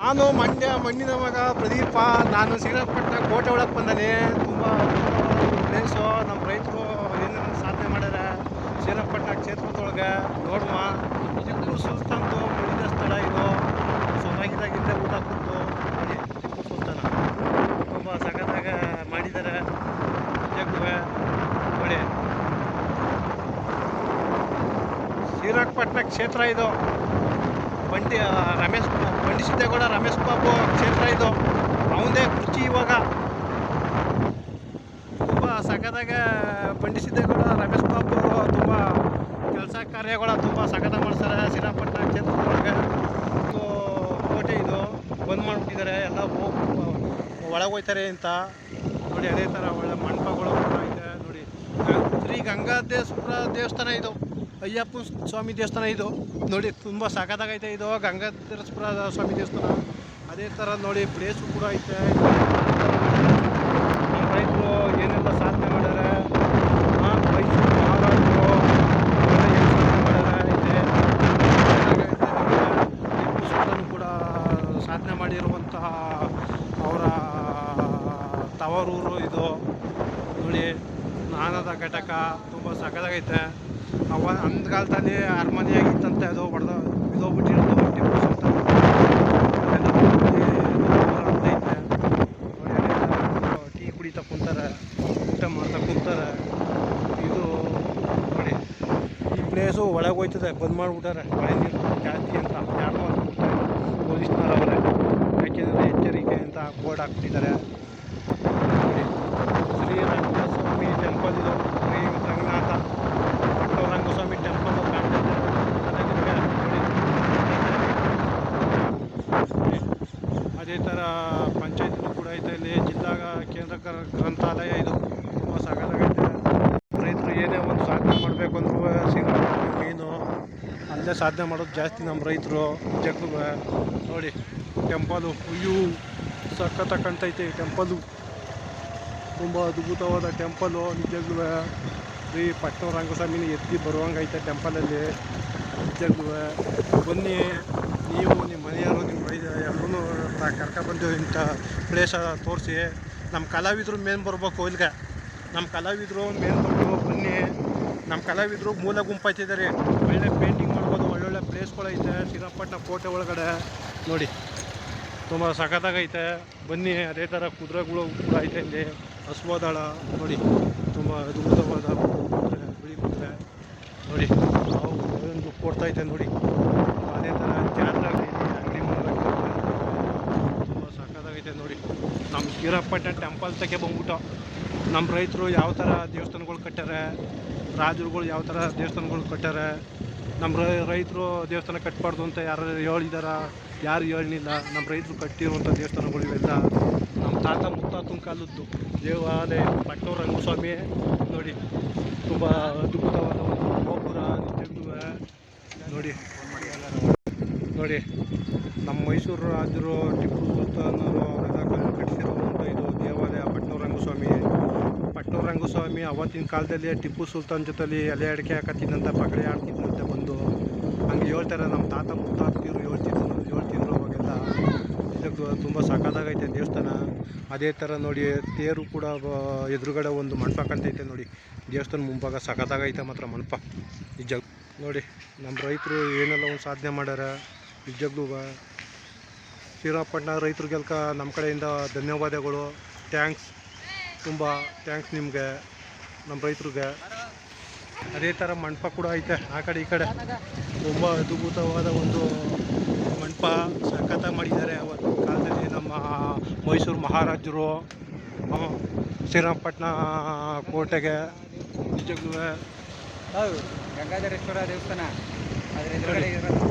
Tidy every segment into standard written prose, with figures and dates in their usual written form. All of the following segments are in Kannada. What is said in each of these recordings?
ನಾನು ಮಣ್ಣಿನ ಮಗ ಪ್ರದೀಪ. ನಾನು ಶ್ರೀರಂಗಪಟ್ಟಣ ಕೋಟೆ ಒಳಗೆ ಬಂದಾನೆ. ತುಂಬ ಪ್ಲೇಸು ನಮ್ಮ ರೈತರು ಏನೇನು ಸಾಧನೆ ಮಾಡ್ಯಾರ ಶ್ರೀರಂಗಪಟ್ಟಣ ಕ್ಷೇತ್ರದೊಳಗೆ ನೋಡುವ. ಟಿಪ್ಪು ಸುಲ್ತಾನ್ದು ಮಡಿದ ಸ್ಥಳ ಇದು. ಚೆನ್ನಾಗಿದ್ದಾಗಿಂದ ಊಟ ಕೊಟ್ಟು ನೋಡಿ ಟಿಪ್ಪು ಸುಲ್ತಾನ ತುಂಬ ಸಖತ್ತಾಗ ಮಾಡಿದ್ದಾರೆ. ಜಗ್ಗುವೆ ನೋಡಿ ಶ್ರೀರಂಗಪಟ್ಟಣ ಕ್ಷೇತ್ರ ಇದು. ಬಂಡಿ ಸಿದ್ದೇಗೌಡ ರಮೇಶ್ ಬಾಬು ಕ್ಷೇತ್ರ ಇದು. ಅವನದೇ ಕುರ್ಚಿ ಇವಾಗ ತುಂಬ ಸಖತ್ತಾಗ ಬಂಡಿ ಸಿದ್ದೇಗೌಡ ರಮೇಶ್ ಬಾಬು ತುಂಬ ಕೆಲಸ ಕಾರ್ಯಗಳ ತುಂಬ ಸಖತ್ತಾಗಿ ಮಾಡ್ತಾರೆ ಶ್ರೀರಂಗಪಟ್ಟಣ ಕ್ಷೇತ್ರದೊಳಗೆ. ಇದು ಕೋಟೆ ಇದು ಬಂದ್ ಮಾಡಿಬಿಟ್ಟಿದ್ದಾರೆ, ಎಲ್ಲ ಒಳಗೆ ಹೋಗ್ತಾರೆ ಅಂತ ನೋಡಿ. ಅದೇ ಥರ ಒಳ್ಳೆ ಮಂಟಪಗಳು ಐತೆ ನೋಡಿ. ಶ್ರೀ ಗಂಗಾಧರೇಶ್ವರ ದೇವಸ್ಥಾನ ಇದು, ಅಯ್ಯಪ್ಪ ಸ್ವಾಮಿ ದೇವಸ್ಥಾನ ಇದು ನೋಡಿ. ತುಂಬ ಸಖತ್ತಾಗೈತೆ ಇದು ಗಂಗಾಧರೇಶ್ವರ ಸ್ವಾಮಿ ದೇವಸ್ಥಾನ. ಅದೇ ಥರ ನೋಡಿ ಪ್ಲೇಸು ಕೂಡ ಐತೆ. ನಮ್ಮ ರೈತರು ಏನೆಲ್ಲ ಸಾಧನೆ ಮಾಡ್ಯಾರ, ಮೈಸೂರು ಮಹಾರಾಜರು ಏನು ಸಾಧನೆ ಮಾಡ್ಯಾರ ಐತೆ. ಟಿಪ್ಪು ಸುಲ್ತಾನ್ ಕೂಡ ಸಾಧನೆ ಮಾಡಿರುವಂತಹ ಅವರ ತವರೂರು ಇದು ನೋಡಿ. ಸ್ನಾನದ ಘಟಕ ತುಂಬ ಸಖತ್ತಾಗೈತೆ. ಅಂದ್ಕಾಲದಲ್ಲಿ ಅರಮನೆಯಾಗಿತ್ತಂತೆ, ಅದು ಬಿದ್ದೋಗ್ಬಿಟ್ಟಿರೋದು ಟಿಪ್ಪು ಸುಲ್ತಾನ್ ಐತೆ ನೋಡಿ. ಟೀ ಕುಡಿತಾ ಕುಂತಾರೆ, ಊಟ ಮಾಡ್ತಾ ಕುಂತಾರೆ. ಇದು ನೋಡಿ ಈ ಪ್ಲೇಸು ಒಳಗೆ ಹೋಯ್ತದೆ, ಬಂದ್ ಮಾಡಿಬಿಟ್ಟಾರೆ ಮಳೆ ನೀರು ಜಾಸ್ತಿ ಅಂತ. ಯಾರು ಅಂದ್ಬಿಡ್ತಾರೆ ಪೊಲೀಸ್ನವರವರೇ, ಯಾಕೆಂದರೆ ಎಚ್ಚರಿಕೆ ಅಂತ ಬೋರ್ಡ್ ಹಾಕ್ಬಿಟ್ಟಿದ್ದಾರೆ ನೋಡಿ. ಶ್ರೀರಂಗಸ್ವಾಮಿ ಟೆಂಪಲ್ ಇದು, ಶ್ರೀ ರಂಗನಾಥ ರಂಗಸ್ವಾಮಿ ಟೆಂಪಲ್ ಕಾಣ್ತೈತೆ ನಿಮಗೆ ನೋಡಿ. ಅದೇ ಥರ ಪಂಚಾಯತ್ಗಳು ಕೂಡ ಐತೆ ಇಲ್ಲಿ. ಜಿಲ್ಲಾ ಕೇಂದ್ರ ಗ್ರಂಥಾಲಯ ಇದು ತುಂಬ ಸಗದಾಗೈತೆ. ರೈತರು ಏನೇ ಒಂದು ಸಾಧನೆ ಮಾಡಬೇಕು ಅಂದ್ರೂ ಶ್ರೀರಂಗಪಟ್ಟಣ ಮೇನು, ಅಲ್ಲೇ ಸಾಧನೆ ಮಾಡೋದು ಜಾಸ್ತಿ ನಮ್ಮ ರೈತರು. ಜಗ್ಗುವೆ ನೋಡಿ ಟೆಂಪಲು, ಅಯ್ಯೋ ಸಖತ್ತಾಗಿ ಕಾಣ್ತೈತೆ ಈ ಟೆಂಪಲು. ತುಂಬ ಅದ್ಭುತವಾದ ಟೆಂಪಲು ನಿಜಗುವೆ. ಶ್ರೀ ಪಟ್ಟಣ ರಂಗಸ್ವಾಮಿನ ಎತ್ತಿ ಬರುವಂಗೈತೆ ಟೆಂಪಲಲ್ಲಿ. ನಿಜಗುವೆ ಬನ್ನಿ ನೀವು, ನಿಮ್ಮ ಮನೆಯವರು, ನಿಮ್ಮ ಎಲ್ಲರೂ ಕರ್ಕೊಬಂದು ಇಂಥ ಪ್ಲೇಸ ತೋರಿಸಿ. ನಮ್ಮ ಕಲಾವಿದರು ಮೇನ್ ಬರ್ಬೇಕು ಇಲ್ಲಿಗೆ. ನಮ್ಮ ಕಲಾವಿದರು ಮೇನ್ ಬಂದು ಬನ್ನಿ. ನಮ್ಮ ಕಲಾವಿದರು ಮೂಲ ಗುಂಪಾಯ್ತಿದ್ದಾರೆ, ಒಳ್ಳೆ ಪೇಂಟಿಂಗ್ ಮಾಡ್ಬೋದು, ಒಳ್ಳೊಳ್ಳೆ ಪ್ಲೇಸ್ಗಳೈತೆ ಶ್ರೀರಂಗಪಟ್ಟಣ ಕೋಟೆ ಒಳಗಡೆ ನೋಡಿ. ತುಂಬ ಸಖತ್ತಾಗೈತೆ ಬನ್ನಿ. ಅದೇ ಥರ ಕುದುರೆಗಳು ಕೂಡ ಐತೆ ಇಲ್ಲಿ. ಹಸುವಾದಳ ನೋಡಿ, ತುಂಬ ಅದ್ಭುತವಾದ ಕುದುರೆ, ಬಿಳಿ ಕುದುರೆ ನೋಡಿ. ನಾವು ಒಂದು ಕೊಡ್ತಾಯಿದ್ದೆ ನೋಡಿ. ಅದೇ ಥರ ಜಾತ್ರೆ ಅಂಗಡಿ ಮಾಡಬೇಕು, ತುಂಬ ಸಖತ್ತಾಗೈತೆ ನೋಡಿ. ನಮ್ಮ ಶ್ರೀರಂಗಪಟ್ಟಣ ಟೆಂಪಲ್ ತಗೆ ಬಂದ್ಬಿಟ್ಟು ನಮ್ಮ ರೈತರು ಯಾವ ಥರ ದೇವಸ್ಥಾನಗಳು ಕಟ್ಟಾರೆ, ರಾಜರುಗಳು ಯಾವ ಥರ ದೇವಸ್ಥಾನಗಳು ಕಟ್ಟಾರೆ. ನಮ್ಮ ರೈತರು ದೇವಸ್ಥಾನ ಕಟ್ಟಬಾರ್ದು ಅಂತ ಯಾರು ಹೇಳಿದಾರ? ಯಾರು ಹೇಳಲಿಲ್ಲ. ನಮ್ಮ ರೈತರು ಕಟ್ಟಿರುವಂಥ ದೇವಸ್ಥಾನಗಳು ಇವೆಲ್ಲ ನಮ್ಮ ತಾತ ಮುತ್ತಾತನ ಕಾಲದ್ದು ದೇವಾಲಯ. ಪಟ್ಟಣ ರಂಗಸ್ವಾಮಿ ನೋಡಿ, ತುಂಬ ಅದ್ಭುತವಾದ ಒಂದು ಗೋಪುರ ನಿಜಗುವೆ ನೋಡಿ. ನೋಡಿ ನಮ್ಮ ಮೈಸೂರು ರಾಜರು ಟಿಪ್ಪು ಸುಲ್ತಾನರು ಅವರೆಲ್ಲ ಕಟ್ಟಿಸಿರುವಂಥ ಇದು ದೇವಾಲಯ ಪಟ್ಟಣ ರಂಗಸ್ವಾಮಿ. ಪಟ್ಟಣ ರಂಗಸ್ವಾಮಿ ಅವತ್ತಿನ ಕಾಲದಲ್ಲಿ ಟಿಪ್ಪು ಸುಲ್ತಾನ್ ಜೊತೆಲಿ ಎಲೆ ಅಡಿಕೆ ಹಾಕತ್ತಿದ್ದಂಥ, ಪಗಡೆ ಆಡ್ತಿದ್ದಂತೆ ಬಂದು. ಹಂಗೆ ಹೇಳ್ತಾರೆ ನಮ್ಮ ತಾತ ಮುತ್ತಾತಿರು ಹೇಳ್ತಿದ್ರು ಅವಾಗೆಲ್ಲ. ಇದಕ್ಕೆ ತುಂಬ ಸಖತ್ತಾಗೈತೆ ದೇವಸ್ಥಾನ. ಅದೇ ಥರ ನೋಡಿ ತೇರು ಕೂಡ ಎದುರುಗಡೆ ಒಂದು ಮಂಟಪ ಕಾಣ್ತೈತೆ ನೋಡಿ. ದೇವಸ್ಥಾನ ಮುಂಭಾಗ ಸಖತ್ತಾಗೈತೆ ಮಾತ್ರ ಮಂಟಪ ನಿಜ ನೋಡಿ. ನಮ್ಮ ರೈತರು ಏನೆಲ್ಲ ಒಂದು ಸಾಧನೆ ಮಾಡ್ಯಾರ ನಿಜಕ್ಕೂ. ಶ್ರೀರಂಗಪಟ್ಟಣ ರೈತರಿಗೆಲ್ಕ ನಮ್ಮ ಕಡೆಯಿಂದ ಧನ್ಯವಾದಗಳು. ಥ್ಯಾಂಕ್ಸ್, ತುಂಬ ಥ್ಯಾಂಕ್ಸ್ ನಿಮಗೆ, ನಮ್ಮ ರೈತರಿಗೆ. ಅದೇ ಥರ ಮಂಟಪ ಕೂಡ ಐತೆ ಆ ಕಡೆ ಈ ಕಡೆ. ತುಂಬ ಅದ್ಭುತವಾದ ಒಂದು ಮಂಟಪ ಸಖತ್ತಾಗಿ ಮಾಡಿದ್ದಾರೆ. ಅವತ್ತು ಕಾಲದಲ್ಲಿ ನಮ್ಮ ಮೈಸೂರು ಮಹಾರಾಜರು ಶ್ರೀರಂಗಪಟ್ಟಣ ಕೋಟೆಗೆ ನಿಜಕ್ಕೂ. ಗಂಗಾಧರೇಶ್ವರ ದೇವಸ್ಥಾನ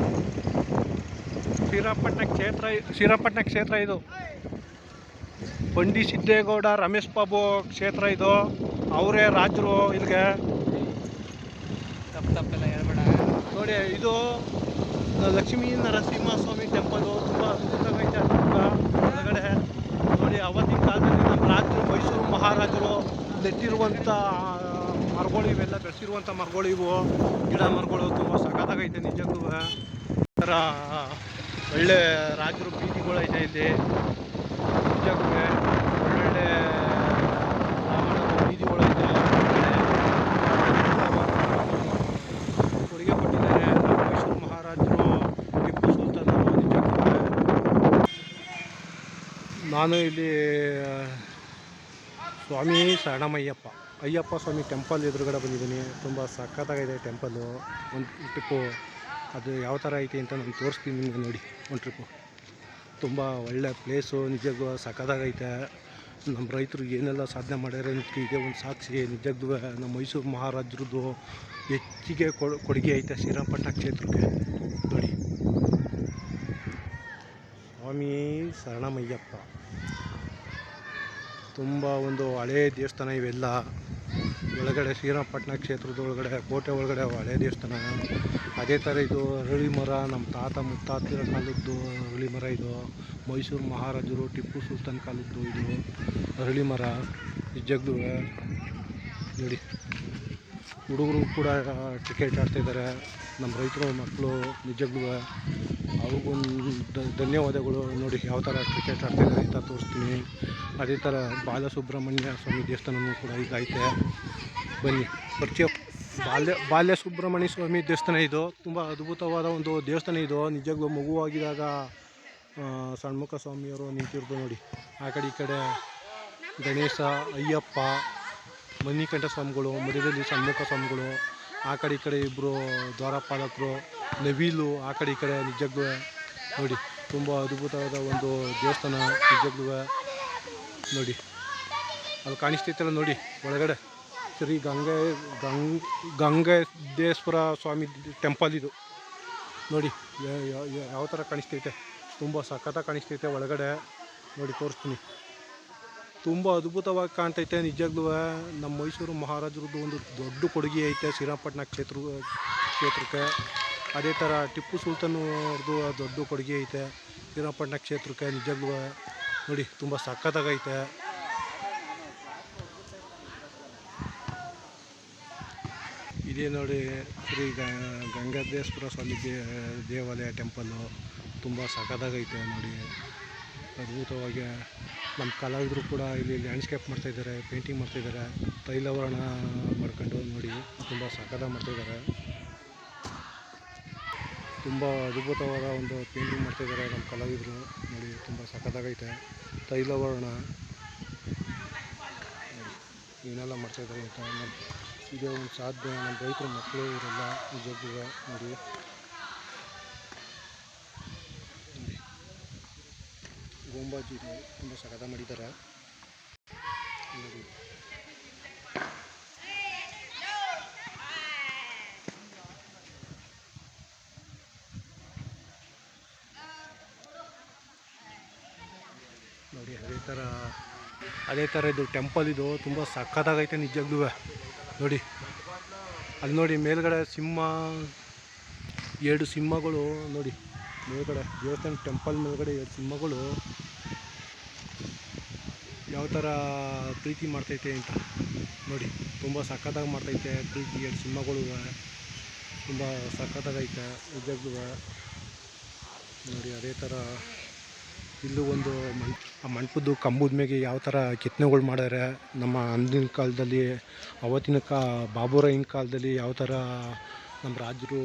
ಶ್ರೀರಂಗಪಟ್ಟಣ ಕ್ಷೇತ್ರ ಇದು. ಬಂಡಿ ಸಿದ್ದೇಗೌಡ ರಮೇಶ್ ಬಾಬು ಕ್ಷೇತ್ರ ಇದು. ಅವರೇ ರಾಜರು ಇಲ್ಲಿಗೆ. ತಪ್ಪೆಲ್ಲ ಹೇಳ್ಬೇಡ ನೋಡಿ. ಇದು ಲಕ್ಷ್ಮೀ ನರಸಿಂಹಸ್ವಾಮಿ ಟೆಂಪಲು, ತುಂಬ ಅದ್ಭುತವಾಗೈತೆ ಒಳಗಡೆ ನೋಡಿ. ಅವತ್ತಿನ ಕಾಲದಲ್ಲಿ ನಮ್ಮ ರಾಜರು ಮೈಸೂರು ಮಹಾರಾಜರು ನೆಟ್ಟಿರುವಂಥ ಮರಗಳು ಇವೆಲ್ಲ, ಬೆಳೆಸಿರುವಂಥ ಮರಗಳು ಇವು, ಗಿಡ ಮರಗಳು ತುಂಬ ಸಖತ್ತಾಗೈತೆ ನಿಜಕ್ಕೂ. ಥರ ಒಳ್ಳೆ ರಾಜರು ಬೀದಿಗಳು ಬೀದಿಗಳೈತೆ ಇಲ್ಲಿ ನಿಜಕ್ಕೂ ಒಳ್ಳೊಳ್ಳೆ ಬೀದಿಗಳೈತೆ ಕೊಡುಗೆ ಕೊಟ್ಟಿದ್ದಾರೆ ನಮ್ಮ ಮೈಸೂರು ಮಹಾರಾಜರು ಟಿಪ್ಪು ಸುಲ್ತಾನರು ನಿಜಕ್ಕೂ. ನಾನು ಇಲ್ಲಿ ಸ್ವಾಮಿ ಶರಣಮಯ್ಯಪ್ಪ ಅಯ್ಯಪ್ಪ ಸ್ವಾಮಿ ಟೆಂಪಲ್ ಎದುರುಗಡೆ ಬಂದಿದ್ದೀನಿ. ತುಂಬ ಸಖತ್ತಾಗಿದೆ ಟೆಂಪಲ್ಲು. ಒಂದು ಟ್ರಿಪ್ಪು ಅದು ಯಾವ ಥರ ಐತಿ ಅಂತ ನಾನು ತೋರಿಸ್ತೀನಿ ನಿಮಗೆ, ನೋಡಿ ಒಂದು ಟ್ರಿಪ್ಪು. ತುಂಬ ಒಳ್ಳೆ ಪ್ಲೇಸು, ನಿಜಕ್ಕೂ ಸಖತ್ತಾಗೈತೆ. ನಮ್ಮ ರೈತರು ಏನೆಲ್ಲ ಸಾಧನೆ ಮಾಡ್ಯಾರ ಇದೆ ಒಂದು ಸಾಕ್ಷಿ. ನಿಜಕ್ಕೂ ನಮ್ಮ ಮೈಸೂರು ಮಹಾರಾಜರದ್ದು ಹೆಚ್ಚಿಗೆ ಕೊಡುಗೆ ಐತೆ ಶ್ರೀರಂಗಪಟ್ಟಣ ಕ್ಷೇತ್ರಕ್ಕೆ. ನೋಡಿ ಸ್ವಾಮಿ ಶರಣಮಯ್ಯಪ್ಪ ತುಂಬ ಒಂದು ಹಳೆಯ ದೇವಸ್ಥಾನ ಇವೆಲ್ಲ. ಒಳಗಡೆ ಶ್ರೀರಂಗಪಟ್ಟಣ ಕ್ಷೇತ್ರದ ಒಳಗಡೆ ಕೋಟೆ ಒಳಗಡೆ ಹಳೆಯ ದೇವಸ್ಥಾನ. ಅದೇ ಥರ ಇದು ಅರಳಿ ಮರ, ನಮ್ಮ ತಾತ ಮುತ್ತಾತರ ಕಾಲದ್ದು ಅರಳಿ ಮರ. ಇದು ಮೈಸೂರು ಮಹಾರಾಜರು ಟಿಪ್ಪು ಸುಲ್ತಾನ್ ಕಾಲದ್ದು ಇದು ಅರಳಿ ಮರ. ನಿಜಕ್ಕೂ ನೋಡಿ ಹುಡುಗರು ಕೂಡ ಕ್ರಿಕೆಟ್ ಆಡ್ತಾಯಿದ್ದಾರೆ, ನಮ್ಮ ರೈತರು ಮಕ್ಕಳು. ನಿಜಕ್ಕೂ ಅವ್ರಿಗೊಂದು ಧನ್ಯವಾದಗಳು. ನೋಡಿ ಯಾವ ಥರ ಕ್ರಿಕೆಟ್ ಆಡ್ತಾಯಿದ್ದಾರೆ ಅಂತ ತೋರಿಸ್ತೀನಿ. ಅದೇ ಥರ ಬಾಲಸುಬ್ರಹ್ಮಣ್ಯ ಸ್ವಾಮಿ ದೇವಸ್ಥಾನವೂ ಕೂಡ ಇದೈತೆ, ಬನ್ನಿ ಪರಿಚಯ. ಬಾಲ್ಯ ಸುಬ್ರಹ್ಮಣ್ಯ ಸ್ವಾಮಿ ದೇವಸ್ಥಾನ ಇದು ತುಂಬ ಅದ್ಭುತವಾದ ಒಂದು ದೇವಸ್ಥಾನ ಇದು. ನಿಜಕ್ಕೂ ಮಗುವಾಗಿದ್ದಾಗ ಷಣ್ಮುಖ ಸ್ವಾಮಿಯವರು ನಿಂತಿರೋದು ನೋಡಿ. ಆ ಕಡೆ ಈ ಕಡೆ ಗಣೇಶ, ಅಯ್ಯಪ್ಪ, ಮಣಿಕಂಠ ಸ್ವಾಮಿಗಳು, ಮಧ್ಯದಲ್ಲಿ ಷಣ್ಮುಖ ಸ್ವಾಮಿಗಳು, ಆ ಕಡೆ ಈ ಕಡೆ ಇಬ್ಬರು ದ್ವಾರಪಾಲಕರು, ನವಿಲು ಆ ಕಡೆ ಈ ಕಡೆ. ನಿಜಕ್ಕೂ ನೋಡಿ ತುಂಬ ಅದ್ಭುತವಾದ ಒಂದು ದೇವಸ್ಥಾನ. ನಿಜಕ್ಕೂ ನೋಡಿ ಅದು ಕಾಣಿಸ್ತೈತಲ್ಲ ನೋಡಿ ಒಳಗಡೆ ಶ್ರೀ ಗಂಗೇಶ್ವರ ಸ್ವಾಮಿ ಟೆಂಪಲ್ ಇದು. ನೋಡಿ ಯಾವ ಥರ ಕಾಣಿಸ್ತೈತೆ, ತುಂಬ ಸಖತ್ತಾಗಿ ಕಾಣಿಸ್ತೈತೆ ಒಳಗಡೆ. ನೋಡಿ ತೋರಿಸ್ತೀನಿ, ತುಂಬ ಅದ್ಭುತವಾಗಿ ಕಾಣ್ತೈತೆ. ನಿಜಕ್ಕೂ ನಮ್ಮ ಮೈಸೂರು ಮಹಾರಾಜರದ್ದು ಒಂದು ದೊಡ್ಡ ಕೊಡುಗೆ ಐತೆ ಶ್ರೀರಂಗಪಟ್ಟಣ ಕ್ಷೇತ್ರಕ್ಕೆ. ಅದೇ ಥರ ಟಿಪ್ಪು ಸುಲ್ತಾನವ್ರದ್ದು ದೊಡ್ಡ ಕೊಡುಗೆ ಐತೆ ಶ್ರೀರಂಗಪಟ್ಟಣ ಕ್ಷೇತ್ರಕ್ಕೆ. ನಿಜಕ್ಕೂ ನೋಡಿ ತುಂಬ ಸಖತ್ತಾಗೈತೆ. ಇದೇ ನೋಡಿ ಶ್ರೀ ಗಂಗಾಧೇಶ್ವರ ಸ್ವಾಮಿ ದೇವಾಲಯ ಟೆಂಪಲ್ಲು. ತುಂಬ ಸಖತ್ತಾಗೈತೆ ನೋಡಿ, ಅದ್ಭುತವಾಗಿ. ನಮ್ಮ ಕಲಾವಿದರು ಕೂಡ ಇಲ್ಲಿ ಲ್ಯಾಂಡ್ಸ್ಕೇಪ್ ಮಾಡ್ತಾಯಿದ್ದಾರೆ, ಪೇಂಟಿಂಗ್ ಮಾಡ್ತಾಯಿದ್ದಾರೆ, ತೈಲವರ್ಣ ಮಾಡ್ಕೊಂಡು ನೋಡಿ ತುಂಬ ಸಖತ್ತಾಗಿ ಮಾಡ್ತಾಯಿದ್ದಾರೆ. ತುಂಬ ಅದ್ಭುತವಾದ ಒಂದು ಪೇಂಟಿಂಗ್ ಮಾಡ್ತಾಯಿದ್ದಾರೆ ನಮ್ಮ ಕಲಾವಿದರು ನೋಡಿ, ತುಂಬ ಸಖತ್ತಾಗೈತೆ. ತೈಲವರ್ಣ ಏನೆಲ್ಲ ಮಾಡ್ತಾಯಿದ್ದಾರೆ ಅಂತ ಇದೇ ಒಂದು ಸಾಧ್ಯ. ನಮ್ಮ ರೈತರ ಮಕ್ಕಳು ಇವರೆಲ್ಲ ನಿಜಕ್ಕೂ ನೋಡಿ. ಗೋಂಬಾಜಿ ತುಂಬ ಸಖತ್ತಾಗಿ ಮಾಡಿದ್ದಾರೆ ನೋಡಿ. ನೋಡಿ ಅದೇ ಥರ ಇದು ಟೆಂಪಲ್ ಇದು ತುಂಬ ಸಖತ್ತಾಗೈತೆ ನಿಜಕ್ಕೂ ನೋಡಿ. ಅಲ್ಲಿ ನೋಡಿ ಮೇಲ್ಗಡೆ ಸಿಂಹ, 2 ಸಿಂಹಗಳು ನೋಡಿ ಮೇಲ್ಗಡೆ ದೇವಸ್ಥಾನ ಟೆಂಪಲ್ ಮೇಲ್ಗಡೆ 2 ಸಿಂಹಗಳು ಯಾವ ಥರ ಪ್ರೀತಿ ಮಾಡ್ತೈತೆ ಅಂತ ನೋಡಿ. ತುಂಬ ಸಖತ್ತಾಗಿ ಮಾಡ್ತೈತೆ ಪ್ರೀತಿ. 2 ಸಿಂಹಗಳು ತುಂಬ ಸಖತ್ತಾಗೈತೆ ನಿಜಕ್ಕೂ ನೋಡಿ. ಅದೇ ಥರ ಇಲ್ಲೂ ಒಂದು ಆ ಮಂಟಪದ್ದು ಕಂಬದ ಮೇಲೆ ಯಾವ ಥರ ಕೆತ್ತನೆಗಳು ಮಾಡ್ಯಾರೆ ನಮ್ಮ ಅಂದಿನ ಕಾಲದಲ್ಲಿ, ಅವತ್ತಿನ ಬಾಬುರಾಯನ ಕಾಲದಲ್ಲಿ ಯಾವ ಥರ ನಮ್ಮ ರಾಜರು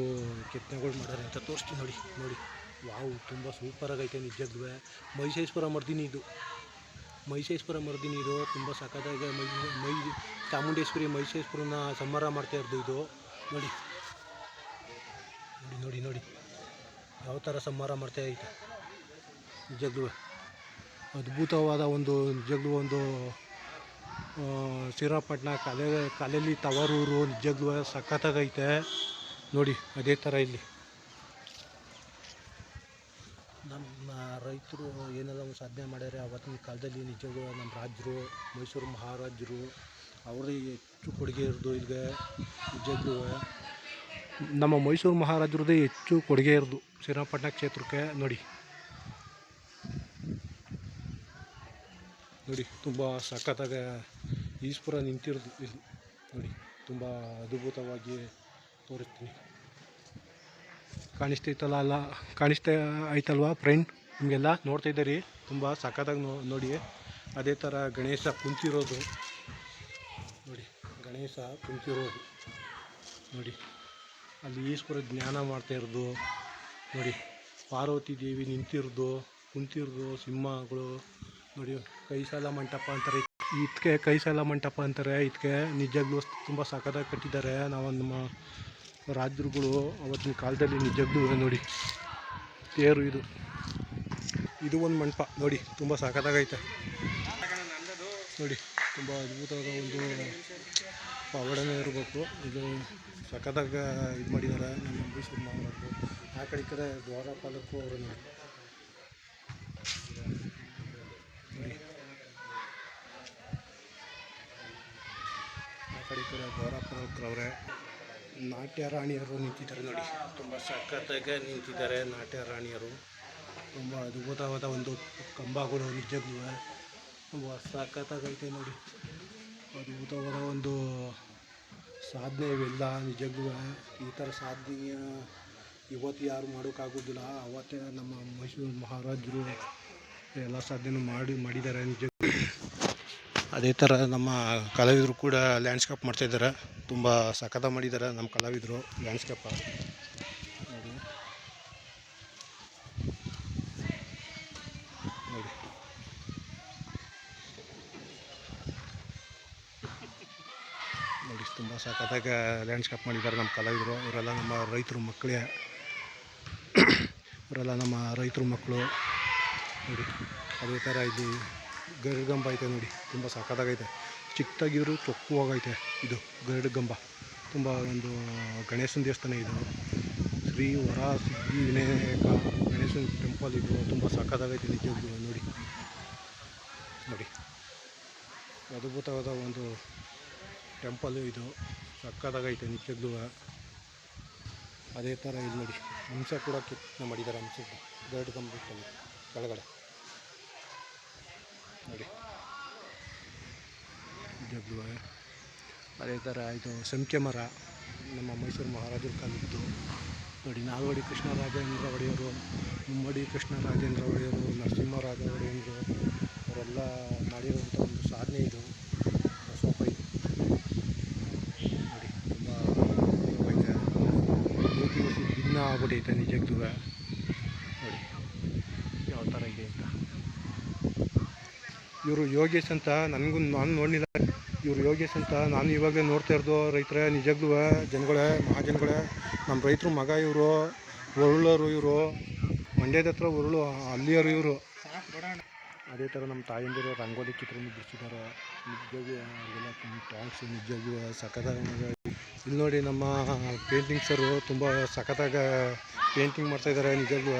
ಕೆತ್ತನೆಗಳು ಮಾಡ್ಯಾರೆ ಅಂತ ತೋರಿಸ್ತೀನಿ ನೋಡಿ. ನೋಡಿ ವಾವ್, ತುಂಬ ಸೂಪರಾಗೈತೆ ನಿಜಕ್ಕೂ. ಮೈಸೇಶ್ವರ ಮರ್ದಿನಿ ಇದು, ಮೈಸೇಶ್ವರ ಮರ್ದಿನಿ ಇದು ತುಂಬ ಸಖತ್ತಾಗಿ. ಚಾಮುಂಡೇಶ್ವರಿ ಮೈಸೇಶ್ವರನ ಸಂಹಾರ ಮಾಡ್ತಾ ಇರೋದು ಇದು ನೋಡಿ. ನೋಡಿ ನೋಡಿ ನೋಡಿ ಯಾವ ಥರ ಸಂಹಾರ ಮಾಡ್ತಾ ಐತೆ ನಿಜಕ್ಕೂ. ಅದ್ಭುತವಾದ ಒಂದು ನಿಜಕ್ಕೂ ಒಂದು ಶ್ರೀರಂಗಪಟ್ಟಣ ಕಲೆಯಲ್ಲಿ ತವರೂರು. ನಿಜಕ್ಕೂ ಸಖತ್ತಾಗೈತೆ ನೋಡಿ. ಅದೇ ಥರ ಇಲ್ಲಿ ನಮ್ಮ ರೈತರು ಏನೆಲ್ಲ ಸಾಧನೆ ಮಾಡ್ಯಾರೆ ಅವತ್ತಿನ ಕಾಲದಲ್ಲಿ. ನಿಜಕ್ಕೂ ನಮ್ಮ ರಾಜರು ಮೈಸೂರು ಮಹಾರಾಜರು ಅವ್ರಿಗೆ ಹೆಚ್ಚು ಕೊಡುಗೆ ಇರೋದು ಇಲ್ಲಿಗೆ. ನಿಜಕ್ಕೂ ನಮ್ಮ ಮೈಸೂರು ಮಹಾರಾಜರದ್ದೇ ಹೆಚ್ಚು ಕೊಡುಗೆ ಇರೋದು ಶ್ರೀರಂಗಪಟ್ಟಣ ಕ್ಷೇತ್ರಕ್ಕೆ ನೋಡಿ. ನೋಡಿ ತುಂಬ ಸಖತ್ತಾಗಿ ಈಶ್ವರ ನಿಂತಿರೋದು ಇಲ್ಲಿ ನೋಡಿ. ತುಂಬ ಅದ್ಭುತವಾಗಿ ತೋರಿಸ್ತೀನಿ. ಕಾಣಿಸ್ತಾ ಐತಲ್ವಾ ಫ್ರೆಂಡ್? ನಿಮಗೆಲ್ಲ ನೋಡ್ತಾ ಇದ್ದೀರಿ, ತುಂಬ ಸಖತ್ತಾಗಿ ನೋಡಿ. ಅದೇ ಥರ ಗಣೇಶ ಕುಂತಿರೋದು ನೋಡಿ, ಗಣೇಶ ಕುಂತಿರೋದು ನೋಡಿ. ಅಲ್ಲಿ ಈಶ್ವರ ಜ್ಞಾನ ಮಾಡ್ತಾಯಿರೋದು ನೋಡಿ. ಪಾರ್ವತಿ ದೇವಿ ನಿಂತಿರೋದು, ಕುಂತಿರೋದು, ಸಿಂಹಗಳು ನೋಡಿ. ಕೈಸಾಲ ಮಂಟಪ ಅಂತಾರೆ ಇದಕ್ಕೆ, ಕೈಸಾಲ ಮಂಟಪ ಅಂತಾರೆ ಇದಕ್ಕೆ. ನಿಜವಾಗ್ಲೂ ತುಂಬ ಸಖತ್ತಾಗಿ ಕಟ್ಟಿದ್ದಾರೆ. ನಾವು ನಮ್ಮ ರಾಜರುಗಳು ಅವತ್ತಿನ ಕಾಲದಲ್ಲಿ ನಿಜವಾಗ್ಲೂ ನೋಡಿ. ತೇರು ಇದು ಒಂದು ಮಂಟಪ ನೋಡಿ, ತುಂಬ ಸಖತ್ತಾಗೈತೆ ನೋಡಿ. ತುಂಬ ಅದ್ಭುತವಾದ ಒಂದು ಪವಾಡನೇ ಇರಬೇಕು. ಇದು ಸಖತ್ತಾಗಿ ಇದು ಮಾಡಿದ್ದಾರೆ ನಮ್ಮ ಮೈಸೂರು ಮಹಾರಾಜರು. ಆ ಕಡೆ ದ್ವಾರಪಾಲಕರು ಅವರು ನೋಡಿ. ಆ ಕಡೆ ದ್ವಾರಪಾಲಕರು ಅವರೇ. ನಾಟ್ಯ ರಾಣಿಯರು ನಿಂತಿದ್ದಾರೆ ನೋಡಿ, ತುಂಬ ಸಖತ್ತಾಗಿ ನಿಂತಿದ್ದಾರೆ ನಾಟ್ಯ ರಾಣಿಯರು. ತುಂಬ ಅದ್ಭುತವಾದ ಒಂದು ಕಂಬಗಳು ನಿಜಕ್ಕೂ ತುಂಬ ಸಖತ್ತಾಗೈತೆ ನೋಡಿ. ಅದ್ಭುತವಾದ ಒಂದು ಸಾಧನೆ ಇವೆಲ್ಲ ನಿಜಕ್ಕೂ. ಈ ಥರ ಸಾಧನೆ ಇವತ್ತು ಯಾರು ಮಾಡೋಕ್ಕಾಗೋದಿಲ್ಲ. ಅವತ್ತೇ ನಮ್ಮ ಮೈಸೂರು ಮಹಾರಾಜರು ಎಲ್ಲ ಸಾಧನೆ ಮಾಡಿದ್ದಾರೆ ನಿಜಕ್ಕೂ. ಅದೇ ಥರ ನಮ್ಮ ಕಲಾವಿದರು ಕೂಡ ಲ್ಯಾಂಡ್ಸ್ಕೇಪ್ ಮಾಡ್ತಾಯಿದ್ದಾರೆ. ತುಂಬ ಸಖತ್ತಾಗಿ ಮಾಡಿದ್ದಾರೆ ನಮ್ಮ ಕಲಾವಿದರು ಲ್ಯಾಂಡ್ಸ್ಕೇಪ ನೋಡಿ. ನೋಡಿ ತುಂಬ ಸಖತ್ತಾಗಿ ಲ್ಯಾಂಡ್ಸ್ಕೇಪ್ ಮಾಡಿದ್ದಾರೆ ನಮ್ಮ ಕಲಾವಿದರು. ಇವರೆಲ್ಲ ನಮ್ಮ ರೈತರ ಮಕ್ಕಳೇ, ಇವರೆಲ್ಲ ನಮ್ಮ ರೈತರ ಮಕ್ಕಳು ನೋಡಿ. ಅದೇ ಥರ ಇಲ್ಲಿ ಗರುಡಗಂಬ ಐತೆ ನೋಡಿ, ತುಂಬ ಸಖತ್ತಾಗೈತೆ. ಚಿಕ್ಕದಾಗಿದ್ರು ಚೊಕ್ಕವಾಗೈತೆ ಇದು ಗರುಡಗಂಬ. ತುಂಬ ಒಂದು ಗಣೇಶನ ದೇವಸ್ಥಾನ ಇದು, ಶ್ರೀ ವರ ಸಿದ್ಧಿ ವಿನಾಯಕ ಗಣೇಶನ ಟೆಂಪಲ್ ಇದು. ತುಂಬ ಸಖತ್ತಾಗೈತೆ ನಿಜವಾಗ್ಲೂ ನೋಡಿ. ನೋಡಿ ಅದ್ಭುತವಾದ ಒಂದು ಟೆಂಪಲ್ ಇದು, ಸಖತ್ತಾಗೈತೆ ನಿಜವಾಗ್ಲೂ. ಅದೇ ಥರ ಇಲ್ಲಿ ನೋಡಿ, ಹಂಸ ಕೂಡ ಕೆತ್ತನೆ ಮಾಡಿದ್ದಾರೆ. ಹಂಸದ್ದು ಗರುಡಗಂಬ ಕೆಳಗಡೆ ನೋಡಿ ನಿಜವಾಗ್ಲೂ. ಅದೇ ಥರ ಇದು ಸಂಖ್ಯೆ ಮರ ನಮ್ಮ ಮೈಸೂರು ಮಹಾರಾಜರ ಕಾಲದ್ದು ನೋಡಿ. ನಾಲ್ವಡಿ ಕೃಷ್ಣರಾಜೇಂದ್ರ ಒಡೆಯರು, ಮುಮ್ಮಡಿ ಕೃಷ್ಣರಾಜೇಂದ್ರ ಒಡೆಯರು, ನರಸಿಂಹರಾಜ ಒಡೆಯರು ಅವರೆಲ್ಲ ಮಾಡಿರುವಂಥ ಒಂದು ಸಾಧನೆ ಇದು. ಬಸವಪ್ಪ ಇದು ನೋಡಿ, ತುಂಬ ಭಿನ್ನ ಆಗ್ಬಿಟ್ಟೈತೆ ನಿಜಕ್ಕೂ ನೋಡಿ ಯಾವ ಥರ ಇದೆ ಅಂತ. ಇವರು ಯೋಗೇಶ್ ಅಂತ, ನಾನು ನೋಡಿಲ್ಲ. ಇವರು ಯೋಗೇಶ್ ಅಂತ ನಾನು ಇವಾಗಲೇ ನೋಡ್ತಾ ಇರೋದು. ರೈತರೇ ನಿಜವಾಗ್ಲೂ ಜನಗಳೇ, ಮಹಾಜನಗಳೇ, ನಮ್ಮ ರೈತರು ಮಗ ಇವರು. ಉರುಳೋರು ಇವರು, ಮಂಡ್ಯದ ಹತ್ರ ಉರುಳು ಅಲ್ಲಿಯವರು ಇವರು. ಅದೇ ಥರ ನಮ್ಮ ತಾಯಂದಿರು ರಂಗೋಲಿ ಚಿತ್ರನ ಬಿಡಿಸಿದ್ದಾರೆ ನಿಜವಾಗ್ಲೂ. ಅದೆಲ್ಲ ತುಂಬ ಥ್ಯಾಂಕ್ಸ್ ನಿಜವಾಗ್ಲೂ. ಸಖತ್ತಾಗಿ ಇಲ್ಲಿ ನೋಡಿ, ನಮ್ಮ ಪೇಂಟಿಂಗ್ಸರು ತುಂಬ ಸಖತ್ತಾಗಿ ಪೇಂಟಿಂಗ್ ಮಾಡ್ತಾಯಿದ್ದಾರೆ ನಿಜವಾಗ್ಲೂ.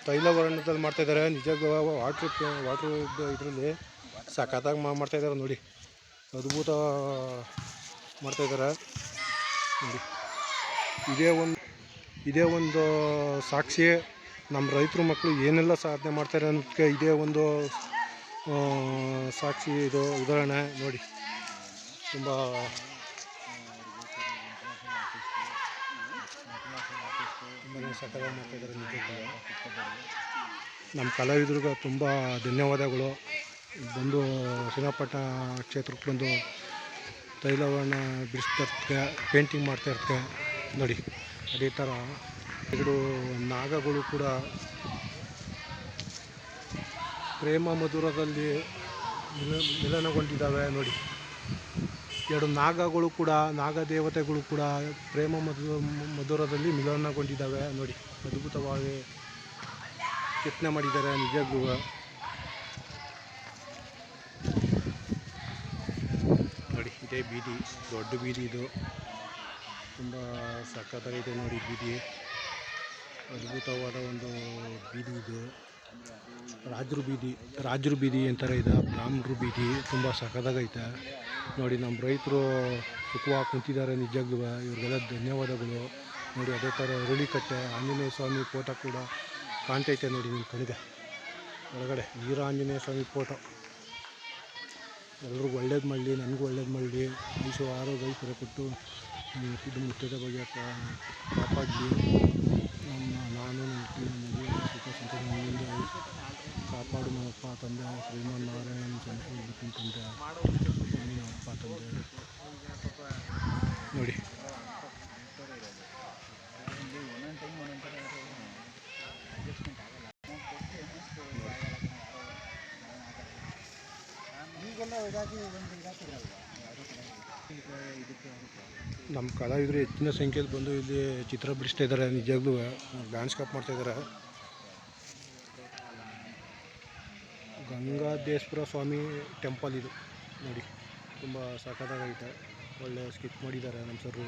ತೈಲವರ್ಣದಲ್ಲಿ ಮಾಡ್ತಾಯಿದ್ದಾರೆ ನಿಜವಾಗ್ಲೂ. ವಾಟ್ರ್ ಇದರಲ್ಲಿ ಸಖತ್ತಾಗಿ ಮಾಡ್ತಾಯಿದ್ದಾರೆ ನೋಡಿ. ಅದ್ಭುತ ಮಾಡ್ತಾಯಿದ್ದಾರೆ ನೋಡಿ. ಇದೇ ಒಂದು ಸಾಕ್ಷಿ ನಮ್ಮ ರೈತರು ಮಕ್ಕಳು ಏನೆಲ್ಲ ಸಾಧನೆ ಮಾಡ್ತಾರೆ ಅನ್ನೋದಕ್ಕೆ ಇದೇ ಒಂದು ಸಾಕ್ಷಿ ಇದು, ಉದಾಹರಣೆ ನೋಡಿ. ತುಂಬ ಸಖತ್ತಾಗಿ ಮಾಡ್ತಾಯಿದ್ದಾರೆ ನಿಜಕ್ಕೂ. ನಮ್ಮ ಕಲಾವಿದರಿಗೆ ತುಂಬ ಧನ್ಯವಾದಗಳು. ಬಂದು ಶ್ರೀರಂಗಪಟ್ಟಣ ಕ್ಷೇತ್ರಕ್ಕೆ ಬಂದು ತೈಲವರ್ಣ ಬಿಡಿಸ್ತಾ ಪೇಂಟಿಂಗ್ ಮಾಡ್ತಾಯಿರ್ತಕ್ಕೆ ನೋಡಿ. ಅದೇ ಥರ ಎರಡು ನಾಗಗಳು ಕೂಡ ಪ್ರೇಮ ಮಧುರದಲ್ಲಿ ಮಿಲನಗೊಂಡಿದ್ದಾವೆ ನೋಡಿ. ಎರಡು ನಾಗಗಳು ಕೂಡ, ನಾಗದೇವತೆಗಳು ಕೂಡ ಪ್ರೇಮ ಮಧುರದಲ್ಲಿ ಮಿಲನಗೊಂಡಿದ್ದಾವೆ ನೋಡಿ. ಅದ್ಭುತವಾಗಿ ಕೆತ್ತನೆ ಮಾಡಿದ್ದಾರೆ ನಿಜಕ್ಕೂ. ನೋಡಿ ಇದೇ ಬೀದಿ, ದೊಡ್ಡ ಬೀದಿ ಇದು. ತುಂಬ ಸಖತ್ತಾಗಿದೆ ನೋಡಿ ಬೀದಿ. ಅದ್ಭುತವಾದ ಒಂದು ಬೀದಿ ಇದು. ರಾಜರು ಬೀದಿ ಅಂತಾರೆ ಇದು, ಬ್ರಾಹ್ಮಣರು ಬೀದಿ. ತುಂಬ ಸಖತ್ತಾಗೈತೆ ನೋಡಿ. ನಮ್ಮ ರೈತರು ಸುಖವಾಗಿ ಕುಂತಿದ್ದಾರೆ ನಿಜವಾಗ್ಲೂ. ಇವ್ರಿಗೆಲ್ಲ ಧನ್ಯವಾದಗಳು ನೋಡಿ. ಅದೇ ಥರ ಹುರುಳಿಕಟ್ಟೆ ಆಂಜನೇಯ ಸ್ವಾಮಿ ಫೋಟೋ ಕೂಡ ಕಾಣ್ತೈತೆ ನೋಡಿ ನಿಮ್ಮ ಕಣ್ಣಿಗೆ. ಒಳಗಡೆ ವೀರ ಆಂಜನೇಯ ಸ್ವಾಮಿ ಫೋಟೋ. ಎಲ್ರಿಗೂ ಒಳ್ಳೇದು ಮಾಡಲಿ, ನನಗೂ ಒಳ್ಳೇದು ಮಾಡಲಿ. ಆರೋಗ್ಯ ಐಶ್ವರ್ಯ ಕೊಟ್ಟು ಮುತ್ತದ ಬಗ್ಗೆ ಕಾಪಾಡಲಿ. ನಾನು ನನ್ನ ಸುಖ ಸಂತೋಷದಿಂದ ಕಾಪಾಡು ನಮ್ಮ ಅಪ್ಪ ತಂದೆ ಶ್ರೀಮನ್ನಾರಾಯಣ ಸಂತೋಷ ತಂದೆ ನಮ್ಮ ಅಪ್ಪ ತಂದೆ ನೋಡಿ. ನಮ್ಮ ಕಲಾವಿದರು ಹೆಚ್ಚಿನ ಸಂಖ್ಯೆಯಲ್ಲಿ ಬಂದು ಇಲ್ಲಿ ಚಿತ್ರ ಬಿಡಿಸ್ತಾ ಇದ್ದಾರೆ. ನಿಜವಾಗ್ಲೂ ಡ್ಯಾನ್ಸ್ ಕಾಪ್ ಮಾಡ್ತಾ ಇದ್ದಾರೆ. ಗಂಗಾದೇಶ್ವರ ಸ್ವಾಮಿ ಟೆಂಪಲ್ ಇದು ನೋಡಿ, ತುಂಬ ಸಖತ್ತಾಗೈತೆ. ಒಳ್ಳೆ ಸ್ಕಿಪ್ ಮಾಡಿದ್ದಾರೆ ನಮ್ಮ ಸರ್.